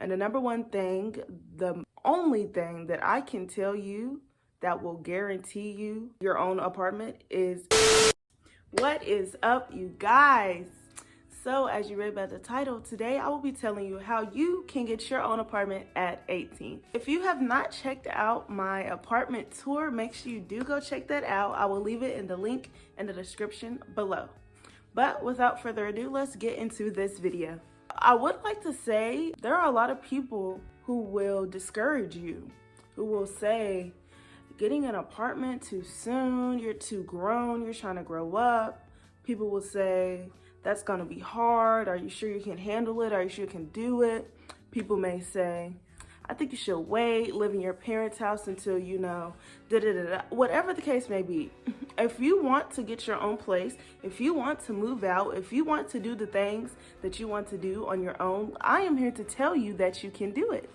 And the number one thing, the only thing that I can tell you that will guarantee you your own apartment is, what is up, you guys? So as you read by the title, today I will be telling you how you can get your own apartment at 18. If you have not checked out my apartment tour, make sure you do go check that out. I will leave it in the link in the description below. But without further ado, let's get into this video. I would like to say there are a lot of people who will discourage you, who will say, getting an apartment too soon, you're too grown, you're trying to grow up. People will say, that's gonna be hard. Are you sure you can handle it? Are you sure you can do it? People may say, I think you should wait, live in your parents' house until you know, whatever the case may be. If you want to get your own place, if you want to move out, if you want to do the things that you want to do on your own, I am here to tell you that you can do it.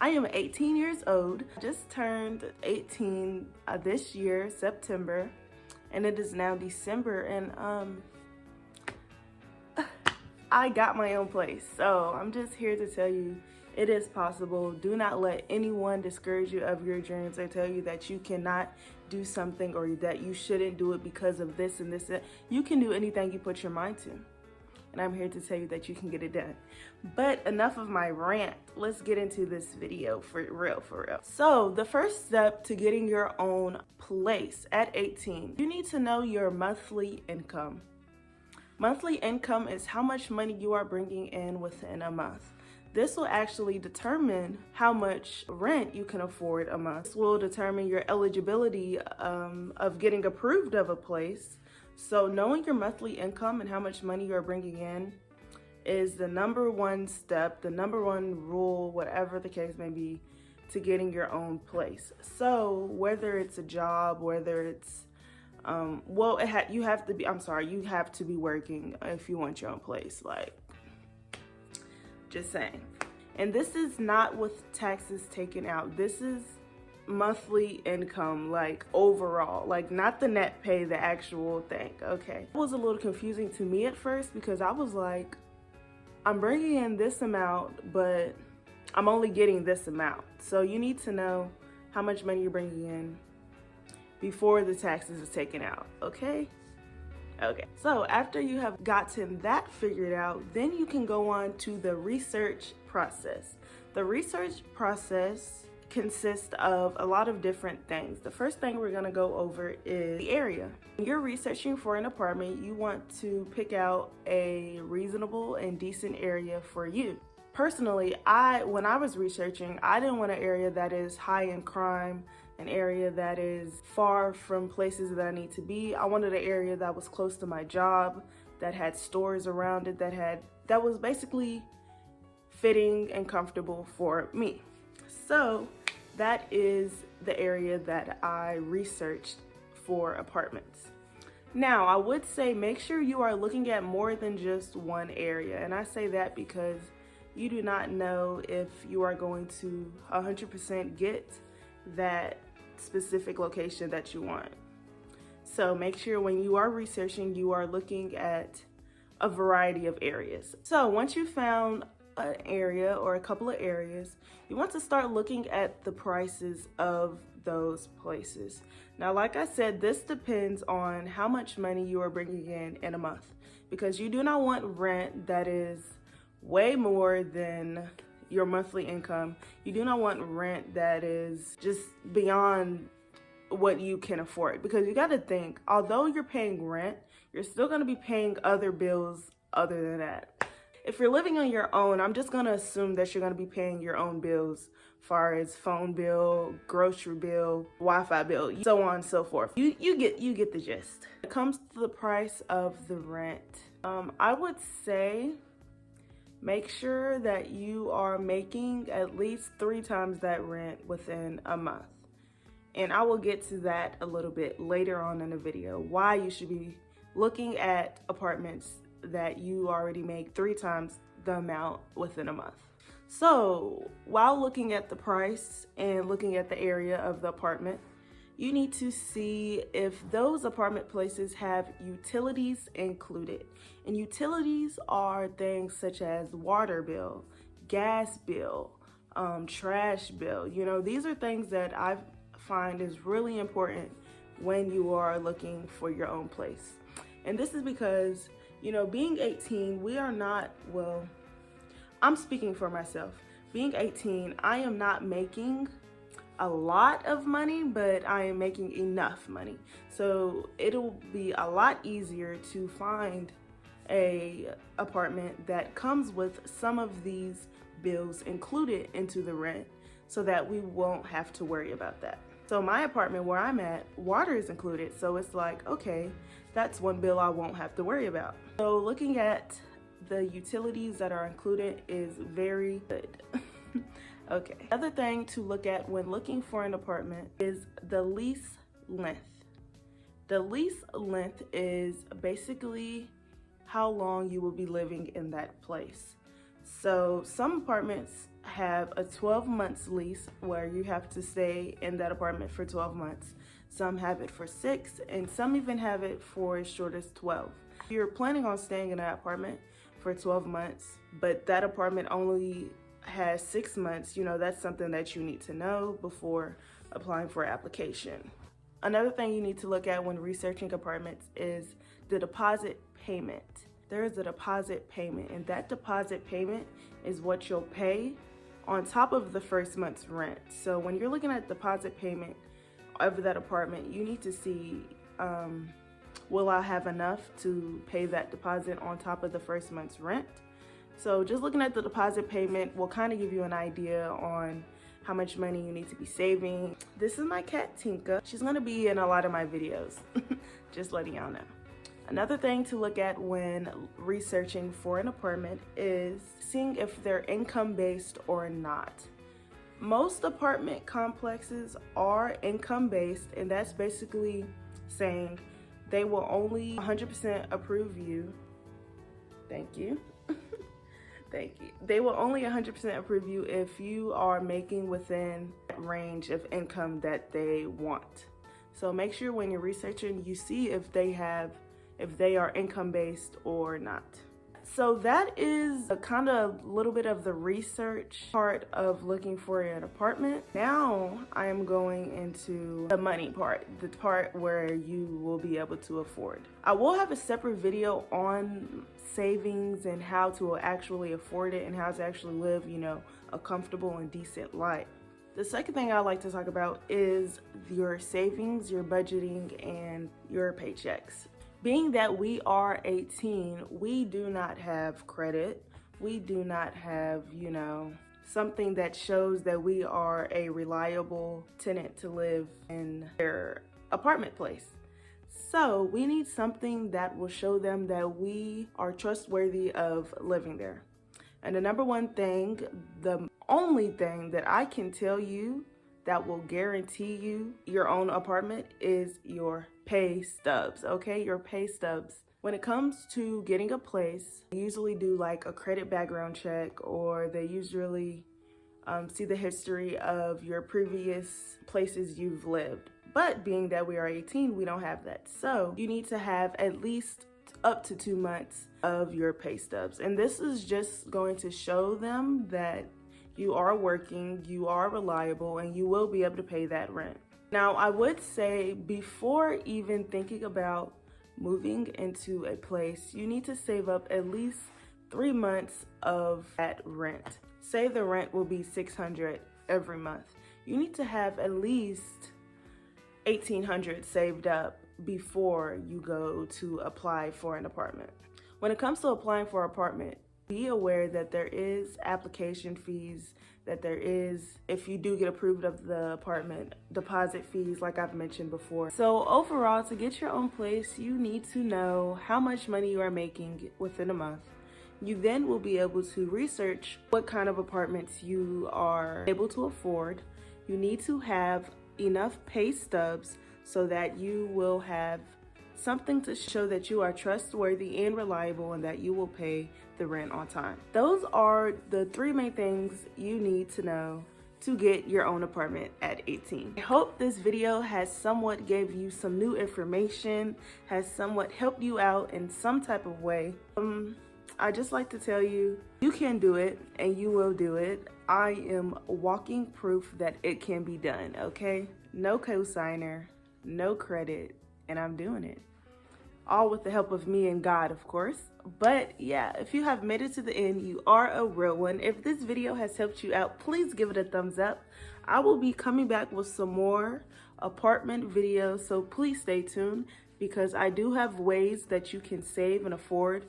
I am 18 years old, just turned 18 this year, September, and it is now December, and I got my own place. So I'm just here to tell you it is possible. Do not let anyone discourage you of your dreams or tell you that you cannot do something or that you shouldn't do it because of this and this. You can do anything you put your mind to. And I'm here to tell you that you can get it done. But enough of my rant. Let's get into this video for real. So the first step to getting your own place at 18, you need to know your monthly income. Monthly income is how much money you are bringing in within a month. This will actually determine how much rent you can afford a month. This will determine your eligibility of getting approved of a place. So knowing your monthly income and how much money you're bringing in is the number one step, the number one rule, whatever the case may be, to getting your own place. So whether it's a job, whether it's you have to be working if you want your own place, like, just saying. And this is not with taxes taken out. This is monthly income, like overall, like not the net pay, the actual thing. Okay, it was a little confusing to me at first because I was like, I'm bringing in this amount, but I'm only getting this amount. So you need to know how much money you're bringing in before the taxes is taken out. Okay, so after you have gotten that figured out, then you can go on to the research process. The research process consists of a lot of different things. The first thing we're gonna go over is the area. When you're researching for an apartment, you want to pick out a reasonable and decent area for you. Personally, when I was researching, I didn't want an area that is high in crime, an area that is far from places that I need to be. I wanted an area that was close to my job, that had stores around it, that was basically fitting and comfortable for me. So that is the area that I researched for apartments. Now, I would say make sure you are looking at more than just one area. And I say that because you do not know if you are going to 100% get that specific location that you want. So make sure when you are researching, you are looking at a variety of areas. So once you found an area or a couple of areas, you want to start looking at the prices of those places. Now, like I said, this depends on how much money you are bringing in a month, because you do not want rent that is way more than your monthly income. You do not want rent that is just beyond what you can afford, because you got to think, although you're paying rent, you're still going to be paying other bills other than that. If you're living on your own, I'm just going to assume that you're going to be paying your own bills, far as phone bill, grocery bill, Wi-Fi bill, so on and so forth. You get the gist. When it comes to the price of the rent, I would say make sure that you are making at least 3 times that rent within a month. And I will get to that a little bit later on in the video, why you should be looking at apartments that you already make 3 times the amount within a month. So while looking at the price and looking at the area of the apartment, you need to see if those apartment places have utilities included. And utilities are things such as water bill, gas bill, trash bill. You know, these are things that I find is really important when you are looking for your own place. And this is because, you know, being 18, we are not, well, I'm speaking for myself. Being 18, I am not making a lot of money, but I am making enough money. So it'll be a lot easier to find a apartment that comes with some of these bills included into the rent so that we won't have to worry about that. So my apartment where I'm at, water is included. So it's like, okay, that's one bill I won't have to worry about. So looking at the utilities that are included is very good. Okay. Another thing to look at when looking for an apartment is the lease length. The lease length is basically how long you will be living in that place. So some apartments have a 12 months lease where you have to stay in that apartment for 12 months. Some have it for 6, and some even have it for as short as 12. If you're planning on staying in that apartment for 12 months, but that apartment only has 6 months, you know, that's something that you need to know before applying for an application. Another thing you need to look at when researching apartments is the deposit payment. There is a deposit payment, and that deposit payment is what you'll pay on top of the first month's rent. So when you're looking at deposit payment of that apartment, you need to see, will I have enough to pay that deposit on top of the first month's rent? So just looking at the deposit payment will kind of give you an idea on how much money you need to be saving. This is my cat Tinka. She's gonna be in a lot of my videos, just letting y'all know. Another thing to look at when researching for an apartment is seeing if they're income-based or not. Most apartment complexes are income-based, and that's basically saying they will only 100% approve you. Thank you. Thank you. They will only 100% approve you if you are making within that range of income that they want. So make sure when you're researching, you see if they are income-based or not. So that is a kind of little bit of the research part of looking for an apartment. Now I am going into the money part, the part where you will be able to afford. I will have a separate video on savings and how to actually afford it and how to actually live, you know, a comfortable and decent life. The second thing I like to talk about is your savings, your budgeting, and your paychecks. Being that we are 18, we do not have credit. We do not have, you know, something that shows that we are a reliable tenant to live in their apartment place. So we need something that will show them that we are trustworthy of living there. And the number one thing, the only thing that I can tell you that will guarantee you your own apartment is your pay stubs, okay? Your pay stubs. When it comes to getting a place, they usually do like a credit background check, or they usually see the history of your previous places you've lived. But being that we are 18, we don't have that. So you need to have at least up to 2 months of your pay stubs. And this is just going to show them that you are working, you are reliable, and you will be able to pay that rent. Now, I would say before even thinking about moving into a place, you need to save up at least 3 months of that rent. Say the rent will be $600 every month. You need to have at least $1,800 saved up before you go to apply for an apartment. When it comes to applying for an apartment, be aware that there is application fees, that there is, if you do get approved of the apartment, deposit fees like I've mentioned before. So overall, to get your own place, you need to know how much money you are making within a month. You then will be able to research what kind of apartments you are able to afford. You need to have enough pay stubs so that you will have something to show that you are trustworthy and reliable and that you will pay the rent on time. Those are the 3 main things you need to know to get your own apartment at 18. I hope this video has somewhat gave you some new information, has somewhat helped you out in some type of way. I just like to tell you, you can do it and you will do it. I am walking proof that it can be done, okay? No cosigner, no credit, and I'm doing it. All with the help of me and God, of course. But yeah, if you have made it to the end, you are a real one. If this video has helped you out, please give it a thumbs up. I will be coming back with some more apartment videos, so please stay tuned because I do have ways that you can save and afford.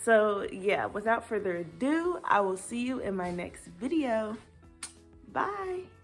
So yeah, without further ado, I will see you in my next video. Bye.